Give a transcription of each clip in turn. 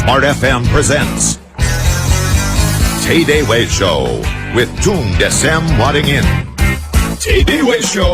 Smart FM presents Tay Day Way Show with Tung Desem Wadding In. Tay Day Way Show.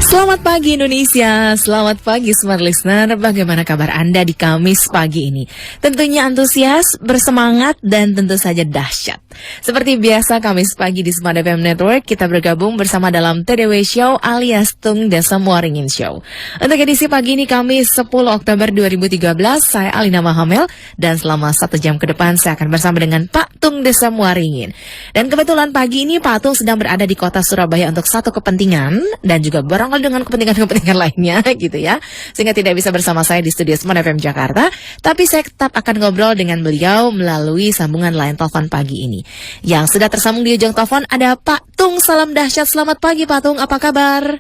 Selamat pagi Indonesia, selamat pagi Smart Listener. Bagaimana kabar Anda di Kamis pagi ini? Tentunya antusias, bersemangat, dan tentu saja dahsyat. Seperti biasa Kamis pagi di Smart FM Network, kita bergabung bersama dalam TDW Show alias Tung Desem Wadding In Show. Untuk edisi pagi ini Kamis 10 Oktober 2013, saya Alina Mahamel, dan selama 1 jam ke depan saya akan bersama dengan Pak Tung Desem Wadding In. Dan kebetulan pagi ini Pak Tung sedang berada di kota Surabaya untuk satu kepentingan, dan juga barangkali dengan kepentingan-kepentingan lainnya gitu ya, sehingga tidak bisa bersama saya di studio Smart FM Jakarta. Tapi saya tetap akan ngobrol dengan beliau melalui sambungan line telepon pagi ini. Yang sudah tersambung di ujung telepon ada Pak Tung. Salam dahsyat, selamat pagi Pak Tung, apa kabar?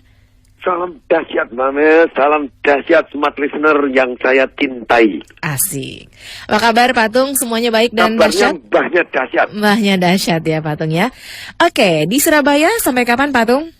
Salam dahsyat Mame, salam dahsyat Smart Listener yang saya cintai. Asik. Apa kabar Pak Tung, semuanya baik dan kabarnya dahsyat? Mbahnya dahsyat. Mbahnya dahsyat ya Pak Tung ya. Oke, di Surabaya sampai kapan Pak Tung?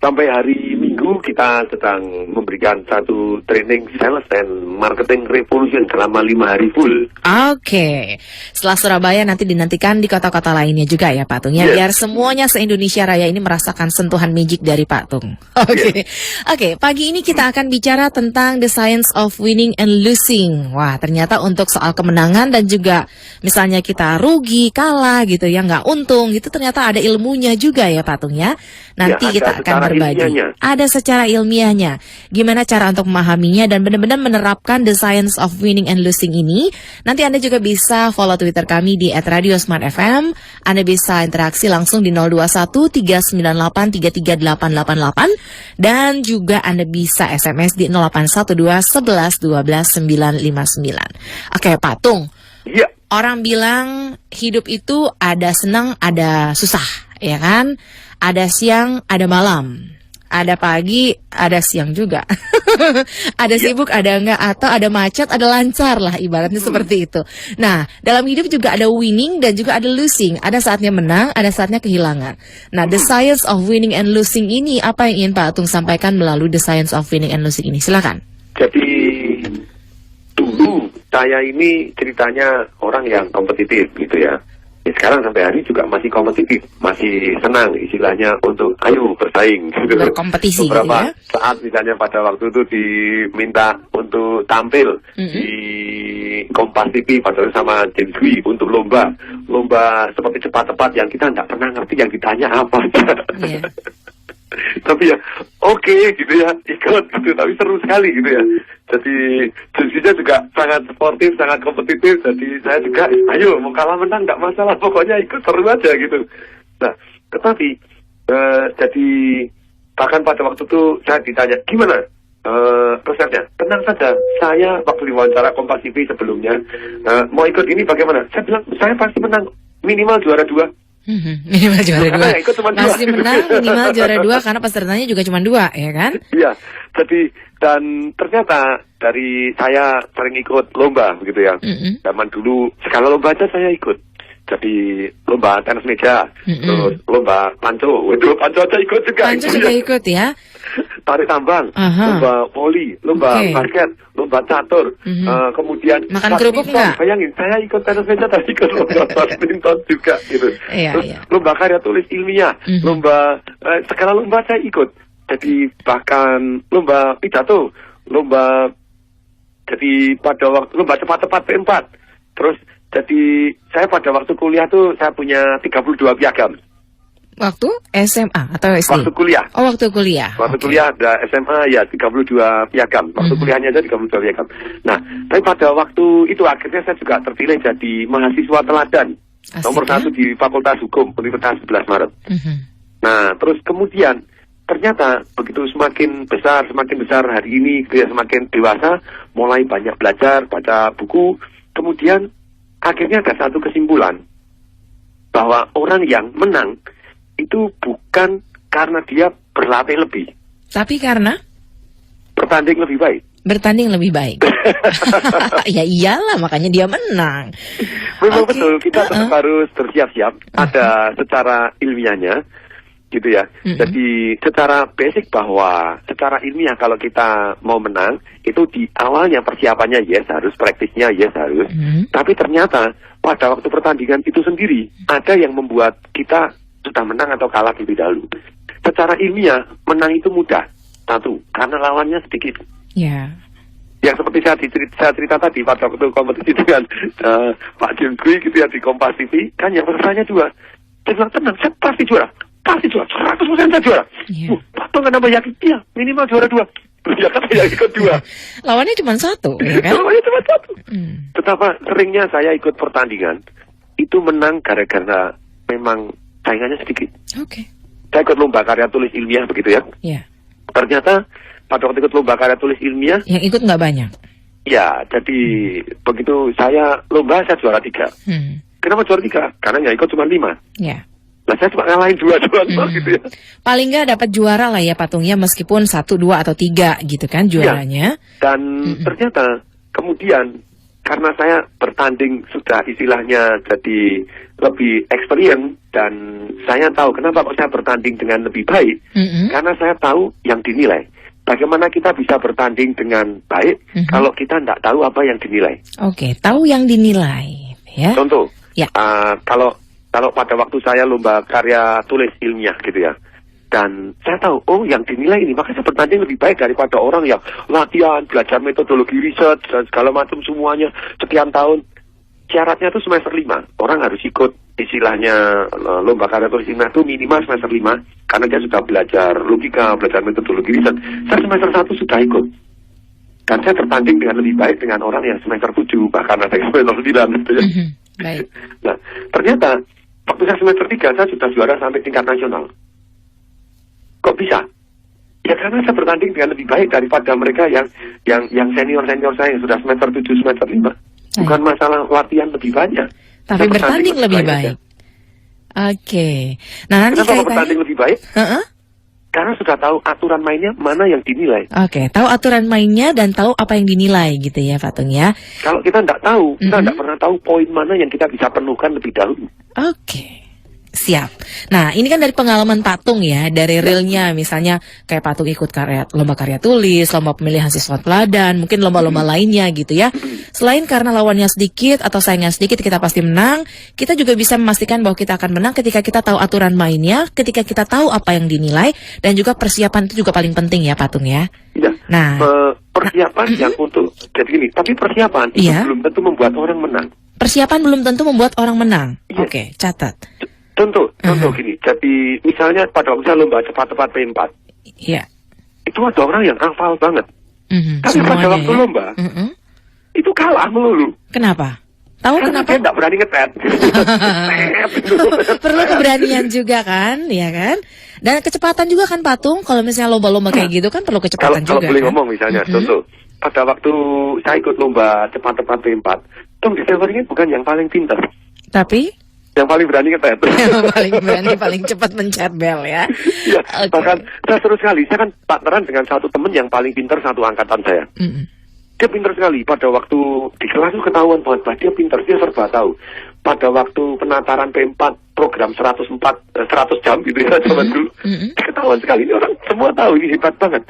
Sampai hari Minggu kita sedang memberikan satu training sales and marketing revolution selama 5 hari full. Oke. Setelah Surabaya nanti dinantikan di kota-kota lainnya juga ya Pak Tung ya. Yes. Biar semuanya se-Indonesia Raya ini merasakan sentuhan magic dari Pak Tung. Oke. Oke, pagi ini kita akan bicara tentang the science of winning and losing. Wah, ternyata untuk soal kemenangan dan juga misalnya kita rugi, kalah gitu ya, nggak untung gitu, ternyata ada ilmunya juga ya Pak Tung ya. Nanti Ya, kita akan berbagi. Ada secara ilmiahnya. Gimana cara untuk memahaminya dan benar-benar menerapkan the science of winning and losing ini. Nanti Anda juga bisa follow Twitter kami di @radiosmartfm. Anda bisa interaksi langsung di 021-398-33888. Dan juga Anda bisa SMS di 0812-11-12-959. Oke Pak Tung. Iya. Orang bilang hidup itu ada senang, ada susah, ya kan? Ada siang, ada malam. Ada pagi, ada siang juga. Ada sibuk, ada enggak, atau ada macet, ada lancar lah, ibaratnya seperti itu. Nah, dalam hidup juga ada winning dan juga ada losing. Ada saatnya menang, ada saatnya kehilangan. Nah, the science of winning and losing ini, apa yang ingin Pak Tung sampaikan melalui the science of winning and losing ini? Silakan. Jadi dulu saya ini ceritanya orang yang kompetitif gitu ya. Sekarang sampai hari juga masih kompetitif, masih senang istilahnya untuk ayo bersaing gitu. Berkompetisi beberapa gitu ya. Saat misalnya pada waktu itu diminta untuk tampil di Kompas TV pada sama James Dwi untuk lomba seperti cepat-cepat yang kita tidak pernah ngerti yang ditanya apa. Yeah. Tapi ya oke, gitu ya, ikut gitu, tapi seru sekali gitu ya. Jadi jadinya juga sangat sportif, sangat kompetitif. Jadi saya juga ayo mau kalah menang nggak masalah, pokoknya ikut, seru aja gitu. Nah tetapi jadi bahkan pada waktu itu saya ditanya gimana resepnya, tenang saja, saya waktu diwawancara Kompas TV sebelumnya mau ikut ini bagaimana, saya bilang saya pasti menang, minimal juara 2. Minimal juara 2. Masih menang minimal juara 2 karena pesertanya juga cuma 2, ya kan? Iya. Jadi dan ternyata dari saya sering ikut lomba begitu ya. Zaman dulu segala lomba aja saya ikut. Jadi lomba tenis meja, terus lomba panco. Waduh, panco aja ikut juga. Panco juga ikut ya. Tarik tambang, lomba voli, lomba basket, lomba catur, kemudian makan kerupuk enggak? Bayangin, saya ikut tenis meja, tapi ikut lomba badminton juga gitu. Terus lomba karya tulis ilmiah, lomba segala lomba saya ikut. Jadi bahkan lomba pidato, lomba jadi pada waktu lomba cepat-cepat P4. Terus jadi saya pada waktu kuliah tuh saya punya 32 piagam. Waktu SMA atau SD? Waktu kuliah. Oh, waktu kuliah. Waktu kuliah ada SMA ya 32 piagam. Waktu kuliahnya aja 32 piagam. Nah, tapi pada waktu itu akhirnya saya juga terpilih jadi mahasiswa teladan. Nomor 1 di Fakultas Hukum Universitas 11 Maret. Nah, terus kemudian ternyata begitu semakin besar hari ini, dia semakin dewasa, mulai banyak belajar, baca buku, kemudian akhirnya ada satu kesimpulan bahwa orang yang menang itu bukan karena dia berlatih lebih, tapi karena bertanding lebih baik. Bertanding lebih baik. Ya iyalah, makanya dia menang. Memang betul, kita tetap harus bersiap-siap. Ada secara ilmiahnya. gitu ya. Jadi secara basic bahwa secara ilmiah kalau kita mau menang itu di awalnya persiapannya yes harus, praktisnya yes harus. Tapi ternyata pada waktu pertandingan itu sendiri ada yang membuat kita sudah menang atau kalah lebih dahulu. Secara ilmiah menang itu mudah. Satu, karena lawannya sedikit. Ya. Yang seperti saya cerita tadi pada waktu kompetisi dengan Pak James Gui gitu ya di Kompas TV, kan yang pesertanya juga. Saya bilang tenang, saya pasti juara. Pasti juara, 100% saya juara. Yeah. Pak kenapa yakin? Iya, minimal juara 2. Ya kan saya ikut 2. Lawannya cuma 1, ya kan? Lawannya cuma 1. Betapa seringnya saya ikut pertandingan, itu menang gara-gara memang saingannya sedikit. Oke. Saya ikut lomba karya tulis ilmiah begitu ya. Iya. Ternyata pada waktu ikut lomba karya tulis ilmiah, yang ikut nggak banyak. Ya, jadi begitu saya lomba saya juara 3. Kenapa juara 3? Karena yang ikut cuma 5. Ya. Nah, saya cuma ngalahin 2 gitu ya. Paling nggak dapat juara lah ya patungnya, meskipun 1, 2, atau 3 gitu kan juaranya. Ya. Dan ternyata kemudian karena saya bertanding sudah istilahnya jadi lebih experience dan saya tahu kenapa kok saya bertanding dengan lebih baik. Karena saya tahu yang dinilai. Bagaimana kita bisa bertanding dengan baik kalau kita tidak tahu apa yang dinilai. Oke, tahu yang dinilai ya. Contoh, ya. Kalau pada waktu saya lomba karya tulis ilmiah gitu ya, dan saya tahu, oh yang dinilai ini, maka saya bertanding lebih baik daripada orang yang latihan, belajar metodologi riset, dan segala macam semuanya, sekian tahun. Syaratnya itu semester 5, orang harus ikut istilahnya lomba karya tulis ilmiah itu minimal semester 5, karena dia sudah belajar logika, belajar metodologi riset. Saya semester 1 sudah ikut. Dan saya bertanding dengan lebih baik dengan orang yang semester 7, bahkan ada yang semester 9 gitu ya. Baik. Nah, ternyata waktu saya semester 3 saya sudah juara sampai tingkat nasional. Kok bisa? Ya karena saya bertanding dengan lebih baik daripada mereka yang senior-senior saya yang sudah semester 7, semester 5. Bukan masalah latihan lebih banyak. Tapi bertanding lebih baik. Oke. Nah, nanti kenapa bertanding lebih baik? Karena sudah tahu aturan mainnya mana yang dinilai. Oke, tahu aturan mainnya dan tahu apa yang dinilai gitu ya, Patung ya. Kalau kita tidak tahu, kita tidak pernah tahu poin mana yang kita bisa penuhkan lebih dahulu. Oke. Siap. Nah, ini kan dari pengalaman Patung ya, dari realnya misalnya kayak Patung ikut lomba karya tulis, lomba pemilihan siswa teladan, mungkin lomba-lomba lainnya gitu ya. Selain karena lawannya sedikit atau saingan sedikit kita pasti menang, kita juga bisa memastikan bahwa kita akan menang ketika kita tahu aturan mainnya, ketika kita tahu apa yang dinilai, dan juga persiapan itu juga paling penting ya Patung ya. Iya. Nah, persiapan yang untuk jadi gini, tapi persiapan itu belum tentu membuat orang menang. Persiapan belum tentu membuat orang menang. Oke, catat. Contoh gini, jadi misalnya pada waktu saya lomba cepat-cepat P4, itu ada orang yang hafal banget. Tapi pada waktu lomba, itu kalah melulu. Kenapa? Tahu karena kenapa? Dia tidak berani ngetet. Perlu keberanian juga kan, ya kan? Dan kecepatan juga kan Patung, kalau misalnya lomba-lomba kayak gitu kan perlu kecepatan juga. Kalau boleh kan? ngomong misalnya, contoh, pada waktu saya ikut lomba cepat-cepat P4, Tom December ini bukan yang paling pintar. Tapi? Yang paling berani ngetet. Yang paling berani, paling cepat mencet bel ya. Iya, bahkan saya seru sekali. Saya kan partneran dengan satu teman yang paling pintar satu angkatan saya. Dia pintar sekali. Pada waktu di kelas itu ketahuan bahwa dia pintar, dia serba tahu. Pada waktu penataran P4 program 100 jam gitu ya zaman dulu. Ketahuan sekali, ini orang semua tahu, ini hebat banget.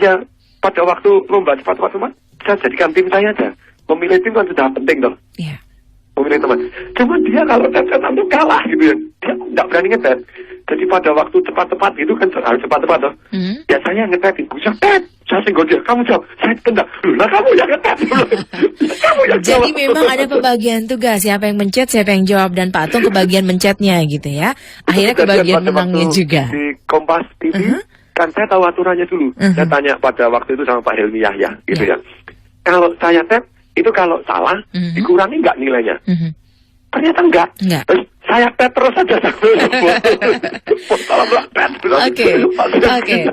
Ya, pada waktu lomba cepat-cepat saya jadikan tim saya aja. Memilih tim kan sudah penting dong. Iya. Memilih teman. Cuma dia kalau tet-tetan itu kalah gitu ya. Dia tidak berani ngetet. Jadi pada waktu cepat-cepat gitu kan harus cepat-cepat toh. Ya saya ngetetin. Gue tet. Saya singgol dia. Kamu jawab. Saya tendang. Lah kamu yang ngetet. Kamu yang jawab. Jadi memang ada pembagian tugas. Siapa yang mencet, siapa yang jawab. Dan Patung kebagian mencetnya gitu ya. Akhirnya kebagian menangnya juga. Di Kompas TV kan saya tahu aturannya dulu. Saya tanya pada waktu itu sama Pak Helmi Yahya gitu ya. Kalau saya tet, itu kalau salah, dikurangi nggak nilainya? Ternyata enggak. Terus saya tet terus saja. Oke.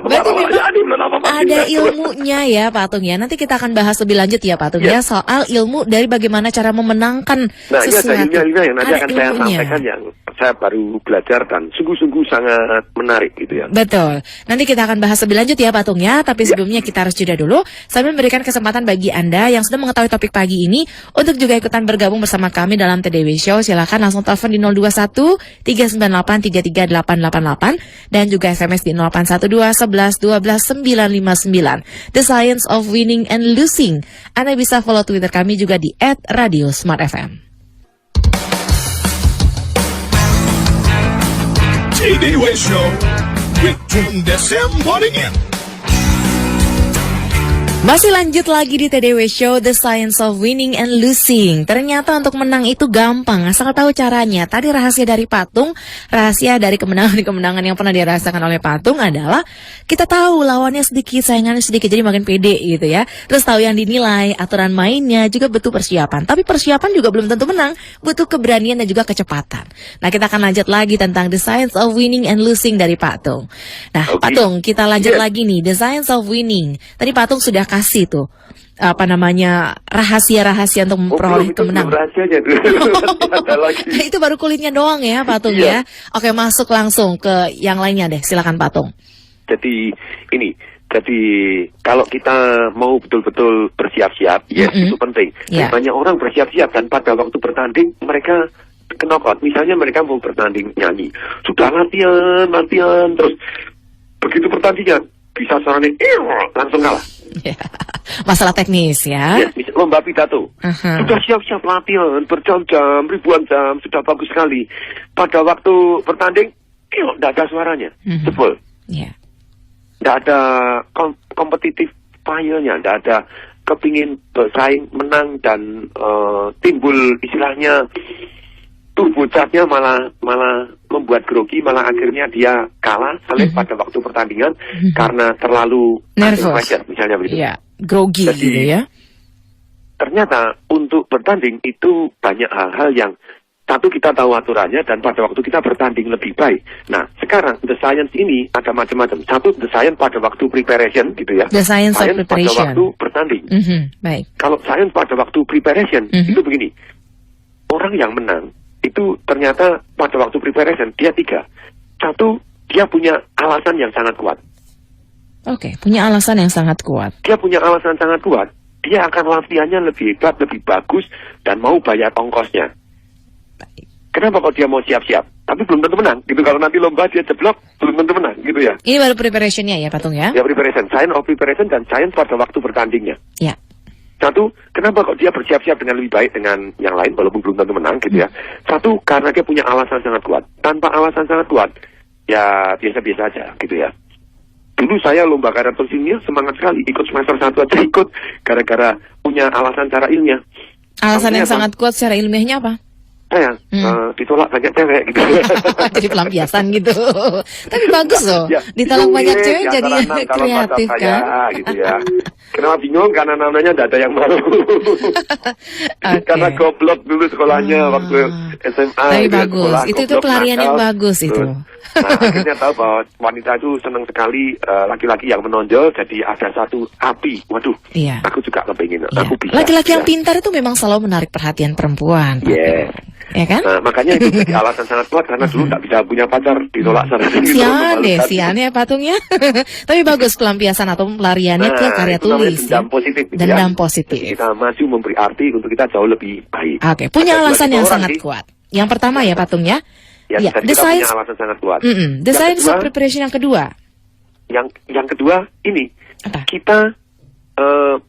Berarti memang ada ilmunya ya Patung ya. Nanti kita akan bahas lebih lanjut ya Patung ya. Soal ilmu dari bagaimana cara memenangkan sesuatu. Nah, ini ada ilmunya yang nanti akan saya sampaikan yang saya baru belajar dan sungguh-sungguh sangat menarik gitu ya. Betul. Nanti kita akan bahas lebih lanjut ya Patung ya. Tapi sebelumnya kita harus jeda dulu sambil memberikan kesempatan bagi Anda yang sudah mengetahui topik pagi ini untuk juga ikutan bergabung bersama kami dalam TDW Show. Silakan langsung telepon di 021 398 33888 dan juga SMS di 0812 11 12 959. The Science of Winning and Losing. Anda bisa follow Twitter kami juga di @radiosmartfm. TDW Show with Tung Desem Waddingin. Masih lanjut lagi di TDW Show, The Science of Winning and Losing. Ternyata untuk menang itu gampang, asal tahu caranya. Tadi rahasia dari Patung, rahasia dari kemenangan-kemenangan yang pernah dirasakan oleh Patung adalah kita tahu lawannya sedikit, saingannya sedikit, jadi makin pede gitu ya. Terus tahu yang dinilai, aturan mainnya, juga butuh persiapan. Tapi persiapan juga belum tentu menang, butuh keberanian dan juga kecepatan. Nah, kita akan lanjut lagi tentang The Science of Winning and Losing dari Patung. Nah, Patung, kita lanjut lagi nih, The Science of Winning. Tadi Patung sudah kasih tuh rahasia-rahasia untuk memperoleh kemenangan. Rahasianya Itu baru kulitnya doang ya Patung ya. Oke, masuk langsung ke yang lainnya deh. Silakan Patung. Jadi kalau kita mau betul-betul bersiap-siap, itu penting. Banyak orang bersiap-siap dan pada waktu bertanding mereka knockout. Misalnya mereka mau bertanding nyanyi, sudah latihan terus begitu pertandingan bisa suaranya langsung kalah. Masalah teknis ya. Lomba pidato. Sudah siap-siap latihan berjam-jam, ribuan jam, sudah bagus sekali. Pada waktu bertanding, tidak ada suaranya. Jebol. Tidak ada kompetitif fire-nya, tidak ada kepingin bersaing, menang dan timbul istilahnya turbo charge-nya malah membuat grogi, malah akhirnya dia kalah pada waktu pertandingan karena terlalu nervous misalnya begitu. Iya, grogi. Jadi, gitu ya. Ternyata untuk bertanding itu banyak hal-hal yang satu kita tahu aturannya dan pada waktu kita bertanding lebih baik. Nah, sekarang the science ini ada macam-macam. Satu, the science pada waktu preparation gitu ya. The science of preparation. Pada waktu bertanding. Baik. Kalau science pada waktu preparation itu begini. Orang yang menang itu ternyata pada waktu preparation dia 3. Satu, dia punya alasan yang sangat kuat. Oke, punya alasan yang sangat kuat. Dia punya alasan sangat kuat. Dia akan latihannya lebih hebat, lebih bagus, dan mau bayar ongkosnya. Kenapa kok dia mau siap-siap? Tapi belum tentu menang. Gitu, kalau nanti lomba dia jeblok, belum tentu menang. Gitu ya. Ini baru preparationnya ya, Patung ya? Ya, preparation. Science of preparation dan science pada waktu bertandingnya. Ya. Satu, kenapa kok dia bersiap-siap dengan lebih baik dengan yang lain, walaupun belum tentu menang gitu ya. Satu, karena dia punya alasan sangat kuat. Tanpa alasan sangat kuat, ya biasa-biasa aja gitu ya. Dulu saya lomba karya tulis ilmiah semangat sekali, ikut semester 1 aja ikut, gara-gara punya alasan secara ilmiah. Alasan yang sangat kuat secara ilmiahnya apa? Saya ditolak banyak cewek gitu. Jadi pelampiasan gitu. Tapi bagus loh, ditolak banyak cewek jadi kreatif kan. Gitu ya. Kenapa bingung? Karena namanya tidak ada yang mau. Karena goblok dulu sekolahnya waktu SMA. Tapi bagus, itu pelarian yang bagus itu. Nah, akhirnya tahu bahwa wanita itu senang sekali laki-laki yang menonjol, jadi ada satu api. Waduh, aku juga kepingin. Aku bisa. Laki-laki yang pintar itu memang selalu menarik perhatian perempuan. Ya kan? Nah, makanya itu jadi alasan sangat kuat karena dulu tidak bisa punya pacar, ditolak sana sini. Sian ya Patungnya. Tapi bagus pelampiasan atau pelariannya ke karya tulis. Dendam positif. Dendam positif. Jadi kita maju memberi arti untuk kita jauh lebih baik. Oke, punya alasan yang sangat kuat. Yang pertama ya Patungnya. Ya, the science punya alasan sangat kuat. The science of preparation yang kedua. Yang kedua ini apa? Kita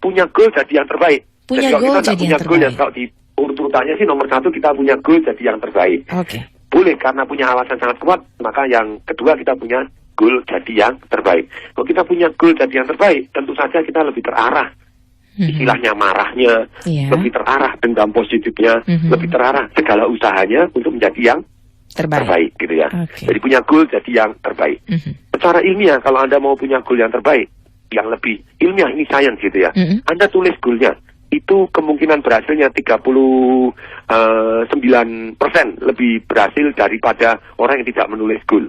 punya goal jadi yang terbaik. Punya goal jadi yang terbaik. Kalau di urutannya sih nomor 1 kita punya goal jadi yang terbaik. Oke. Boleh karena punya alasan sangat kuat, maka yang kedua kita punya goal jadi yang terbaik. Kalau kita punya goal jadi yang terbaik, tentu saja kita lebih terarah. Istilahnya marahnya, lebih terarah dendam positifnya, lebih terarah segala usahanya untuk menjadi yang terbaik gitu ya. Jadi punya goal jadi yang terbaik. Secara ilmiah kalau Anda mau punya goal yang terbaik, yang lebih ilmiah ini science gitu ya. Anda tulis goalnya. Itu kemungkinan berhasilnya 39% lebih berhasil daripada orang yang tidak menulis goal.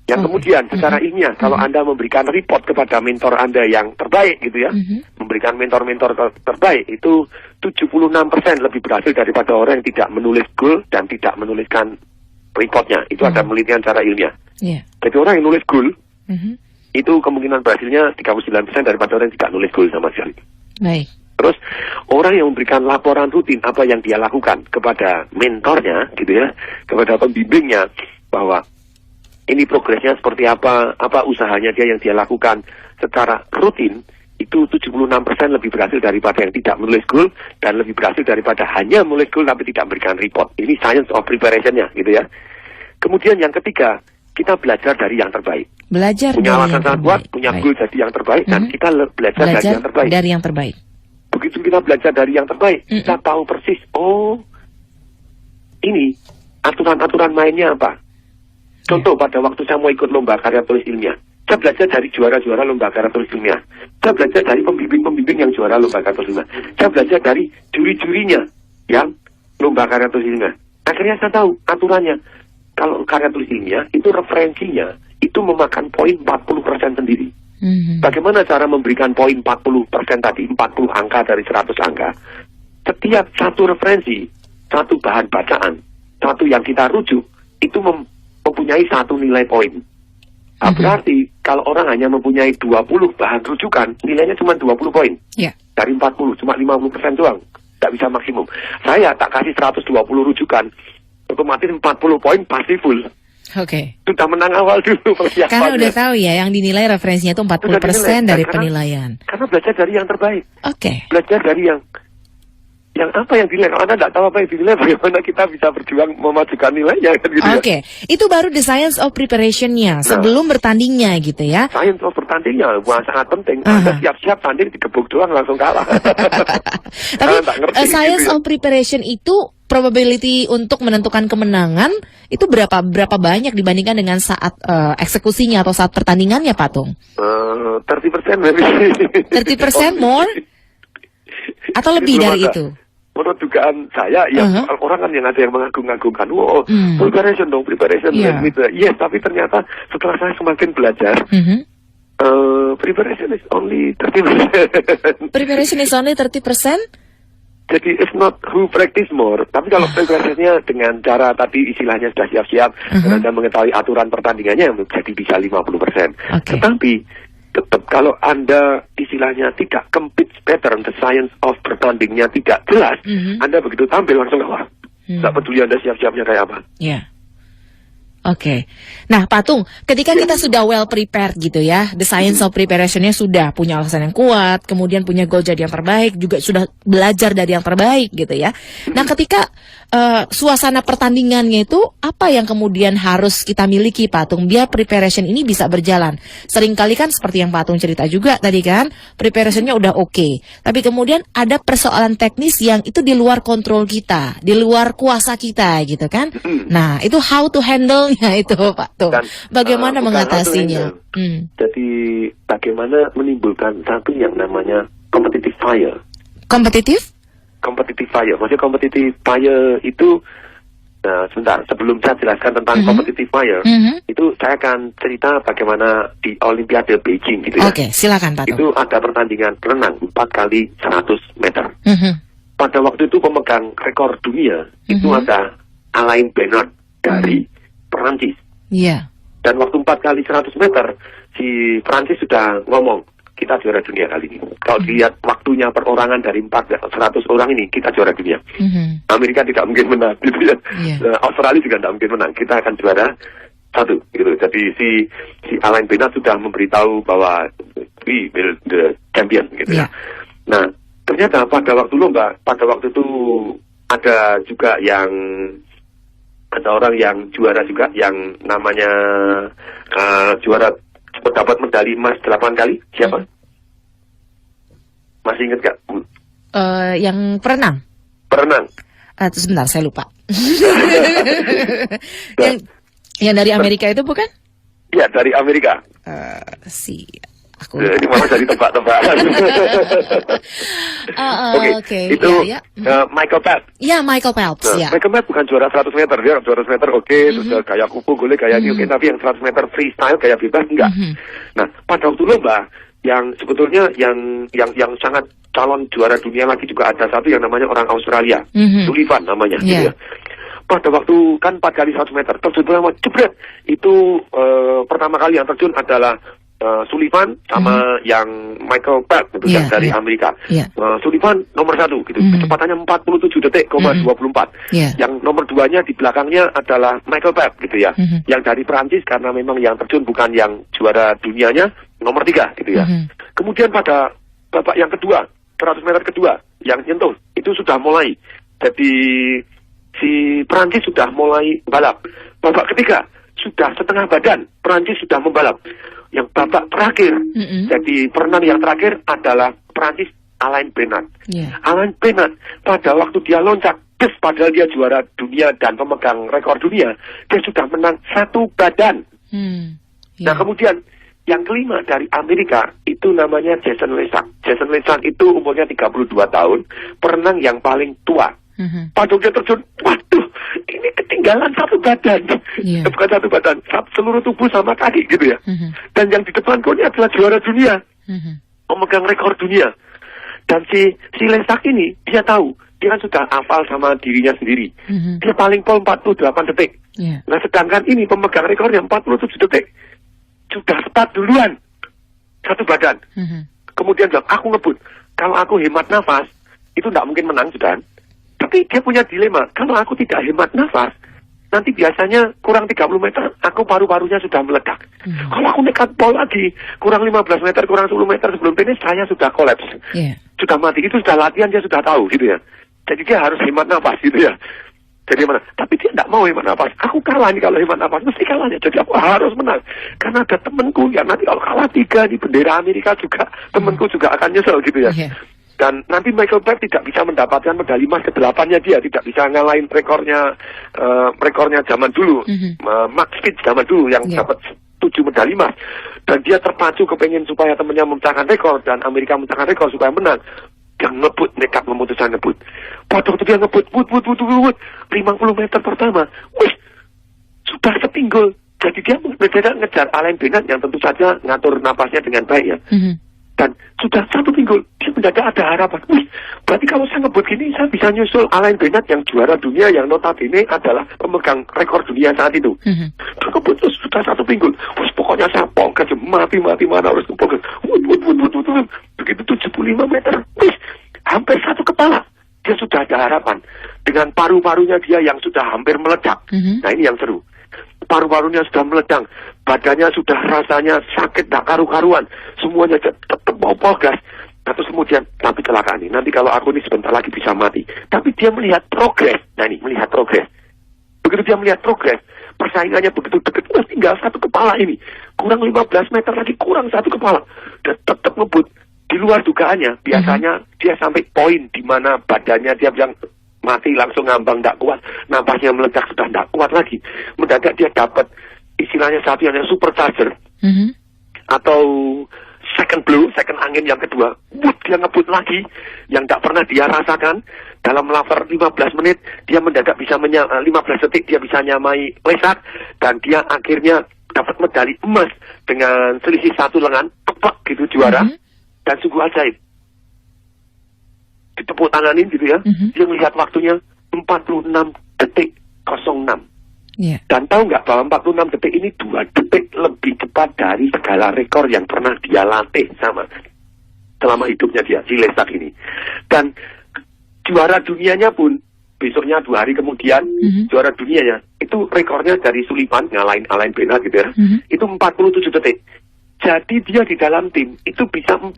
Yang kemudian secara ilmiah kalau Anda memberikan report kepada mentor Anda yang terbaik gitu ya, memberikan mentor-mentor terbaik itu 76% lebih berhasil daripada orang yang tidak menulis goal dan tidak menuliskan reportnya. Itu ada penelitian secara ilmiah. Yeah. Jadi orang yang nulis goal, itu kemungkinan berhasilnya 39% daripada orang yang tidak nulis goal sama sekali. Baik. Terus orang yang memberikan laporan rutin apa yang dia lakukan kepada mentornya, gitu ya, kepada pembimbingnya, bahwa ini progresnya seperti apa usahanya dia yang dia lakukan secara rutin, itu 76% lebih berhasil daripada yang tidak menulis goal, dan lebih berhasil daripada hanya menulis goal tapi tidak memberikan report. Ini science of preparation-nya, gitu ya. Kemudian yang ketiga, kita belajar dari yang terbaik. Belajar punya dari alasan yang sangat kuat, terbaik. punya Baik. goal jadi yang terbaik, dan kita belajar dari yang terbaik. Dari yang terbaik. Begitu kita belajar dari yang terbaik, kita tahu persis, ini aturan-aturan mainnya apa. Contoh, pada waktu saya mau ikut lomba karya tulis ilmiah, saya belajar dari juara-juara lomba karya tulis ilmiah. Saya belajar dari pembimbing-pembimbing yang juara lomba karya tulis ilmiah. Saya belajar dari juri-jurinya yang lomba karya tulis ilmiah. Akhirnya saya tahu aturannya. Kalau karya tulis ilmiah, itu referensinya, itu memakan poin 40% sendiri. Bagaimana cara memberikan poin 40% tadi, 40 angka dari 100 angka? Setiap satu referensi, satu bahan bacaan, satu yang kita rujuk, itu mempunyai satu nilai poin. Nah, berarti kalau orang hanya mempunyai 20 bahan rujukan, nilainya cuma 20 poin. Yeah. Dari 40, cuma 50% doang. Tidak bisa maksimum. Saya tak kasih 120 rujukan, otomatis 40 poin pasti full. Oke. Sudah menang awal dulu persiapannya. Karena udah tahu ya, yang dinilai referensinya itu 40% dari penilaian. Karena belajar dari yang terbaik. Oke. Belajar dari yang apa yang dinilai. Kalau Anda tidak tahu apa yang dinilai, bagaimana kita bisa berjuang memajukan nilainya kan, gitu Oke. Itu baru the science of preparation-nya sebelum bertandingnya gitu ya. Science of bertandingnya, wah sangat penting. Anda siap-siap tanding digebuk doang langsung kalah. Tapi science of preparation itu probability untuk menentukan kemenangan itu berapa banyak dibandingkan dengan saat eksekusinya atau saat pertandingannya, Pak Tung? 30% maybe. 30% more? Atau lebih dari itu? Menurut dugaan saya, ya orang kan yang ada yang mengagung-agungkan, preparation Yeah. gitu. Yes, tapi ternyata setelah saya semakin belajar, preparation is only 30%. Preparation is only 30%? Jadi it's not who practice more, tapi kalau preparationnya dengan cara tadi istilahnya sudah siap-siap dan Anda mengetahui aturan pertandingannya, jadi bisa 50%. Okay. Tetapi tetap kalau Anda istilahnya tidak compete pattern, the science of bertandingnya tidak jelas, Anda begitu tampil langsung kalah. Tidak peduli Anda siap-siapnya kayak apa. Ya. Oke. Nah, Pak Tung, ketika kita sudah well prepared gitu ya, the science of preparation-nya sudah punya alasan yang kuat, kemudian punya goal jadi yang terbaik, juga sudah belajar dari yang terbaik gitu ya. Nah, ketika suasana pertandingannya itu apa yang kemudian harus kita miliki, Pak Tung, biar preparation ini bisa berjalan? Seringkali kan seperti yang Pak Tung cerita juga tadi kan, preparation-nya udah oke, tapi kemudian ada persoalan teknis yang itu di luar kontrol kita, di luar kuasa kita gitu kan. Nah, itu how to handle-nya itu, Pak Tung. Dan, bagaimana mengatasinya? Jadi bagaimana menimbulkan satu yang namanya competitive fire. Kompetitif? Competitive fire. Maksudnya competitive fire itu, sebentar, sebelum saya jelaskan tentang competitive fire, itu saya akan cerita bagaimana di Olimpiade Beijing gitu ya. Oke, silakan Pak Tung. Itu ada pertandingan renang 4 kali 100 meter. Pada waktu itu pemegang rekor dunia itu ada Alain Bernard dari Perancis. Iya. Dan waktu 4 kali 100 meter, si Perancis sudah ngomong, kita juara dunia kali ini. Kalau dilihat waktunya perorangan dari 100 orang ini, kita juara dunia. Amerika tidak mungkin menang, gitu ya. Australia juga tidak mungkin menang. Kita akan juara satu, gitu. Jadi si Alain Bernard sudah memberitahu bahwa we will the champion, gitu ya. Nah, ternyata pada waktu lomba, pada waktu itu ada juga ada orang yang juara juga, yang namanya juara dapat medali emas 8 kali. Siapa? Masih ingat gak? Yang perenang? Perenang. Sebentar, saya lupa. yang dari Amerika itu bukan? Iya, dari Amerika. Ini malah jadi tebak-tebakan. Oke. Itu Michael Phelps. Ya, Michael Phelps. Nah, Michael Phelps bukan juara 100 meter. Dia juara 100 meter terus kayak kupu, golek kayak oke. Tapi yang 100 meter freestyle kayak bebas enggak. Nah, pada waktu lomba yang sebetulnya yang sangat calon juara dunia lagi juga ada satu yang namanya orang Australia, Sullivan namanya. Gitu ya. pada waktu kan 4 kali 100 meter terjun pertama jebret itu pertama kali yang terjun adalah Sullivan sama yang Michael Phelps itu yang dari Amerika. Sullivan nomor 1 gitu, kecepatannya 47 detik,24. Yang nomor 2-nya di belakangnya adalah Michael Phelps gitu ya. Yang dari Perancis karena memang yang terjun bukan yang juara dunianya nomor 3 gitu ya. Kemudian pada babak yang kedua, 100 meter kedua yang nyentuh itu sudah mulai. Jadi si Perancis sudah mulai balap. Babak ketiga sudah setengah badan, Perancis sudah membalap. Yang babak terakhir, jadi perenang yang terakhir adalah Perancis Alain Bernat. Alain Bernat pada waktu dia loncat, padahal dia juara dunia dan pemegang rekor dunia, dia sudah menang 1 badan. Nah kemudian yang kelima dari Amerika itu namanya Jason Lesak. Jason Lesak itu umurnya 32 tahun, perenang yang paling tua. Pada dia terjun, waduh, ini ketinggalan 1 badan. Bukan 1 badan, seluruh tubuh sama kaki gitu ya. Dan yang di depanku ini adalah juara dunia, pemegang rekor dunia. Dan si Lesak ini, dia tahu, dia kan sudah hafal sama dirinya sendiri. Dia paling pol 48 detik. Nah sedangkan ini pemegang rekornya 47 detik. Sudah start duluan 1 badan. Kemudian bilang, aku ngebut. Kalau aku hemat nafas, itu tidak mungkin menang sudah. Tapi dia punya dilema, kalau aku tidak hemat nafas, nanti biasanya kurang 30 meter, aku paru-parunya sudah meledak. Kalau aku nekat pol lagi, kurang 15 meter, kurang 10 meter sebelum finish, saya sudah kolaps. Sudah mati, itu sudah latihan, dia sudah tahu gitu ya. Jadi dia harus hemat nafas gitu ya. Jadi mana? Tapi dia tidak mau hemat nafas. Aku kalah nih kalau hemat nafas, mesti kalahnya. Jadi aku harus menang. Karena ada temanku, ya nanti kalau kalah 3 di bendera Amerika juga, temanku juga akan nyesel gitu ya. Dan nanti Michael Phelps tidak bisa mendapatkan medali emas ke-8-nya dia, tidak bisa ngalahin rekornya zaman dulu, Max Speed zaman dulu yang dapat 7 medali emas. Dan dia terpacu kepengen supaya temannya memecahkan rekor dan Amerika memecahkan rekor supaya menang. Dia ngebut, nekat memutuskan ngebut. Pada waktu dia ngebut, 50 meter pertama, wih, sudah sepinggul. Jadi dia ngejar Alain Bernat yang tentu saja ngatur napasnya dengan baik ya. Dan sudah 1 pinggul, dia mendadak ada harapan. Wih, berarti kalau saya ngebut gini, saya bisa nyusul Alain Bernat yang juara dunia, yang notabene adalah pemegang rekor dunia saat itu. Ngebut terus sudah 1 pinggul. Wih, pokoknya saya pongkas, mati mana harus pongkas. Begitu 75 meter, wih, hampir 1 kepala. Dia sudah ada harapan. Dengan paru-parunya dia yang sudah hampir meledak. Nah ini yang seru. Paru-parunya sudah meledak, badannya sudah rasanya sakit, tak karu-karuan, semuanya tetap mau gas. Nah, terus kemudian, tapi kecelakaan ini, nanti kalau aku ini sebentar lagi bisa mati. Tapi dia melihat progres, nah ini, melihat progres. Begitu dia melihat progres, persaingannya begitu dekat, tinggal 1 kepala ini. Kurang 15 meter lagi, kurang 1 kepala. Dan tetap ngebut. Di luar dugaannya, biasanya dia sampai poin di mana badannya dia bilang, mati langsung ngambang, tidak kuat, napasnya meledak sudah tidak kuat lagi. Mendadak dia dapat istilahnya satu yang supercharger atau second blow, second angin yang kedua. Dia ngebut lagi yang tidak pernah dia rasakan. Dalam level 15 menit dia mendadak bisa 15 detik dia bisa nyamai Lesak dan dia akhirnya dapat medali emas dengan selisih 1 lengan, tepat gitu juara. Dan sungguh ajaib. Ditepuk tanganin gitu ya, dia melihat waktunya 46 detik 06. Dan tahu nggak bahwa 46 detik ini 2 detik lebih cepat dari segala rekor yang pernah dia latih selama hidupnya dia, si Lesak ini. Dan juara dunianya pun besoknya 2 hari kemudian juara dunianya itu rekornya dari Sullivan ngalahin Alain Bernat gitu ya, itu 47 detik. Jadi dia di dalam tim itu bisa 46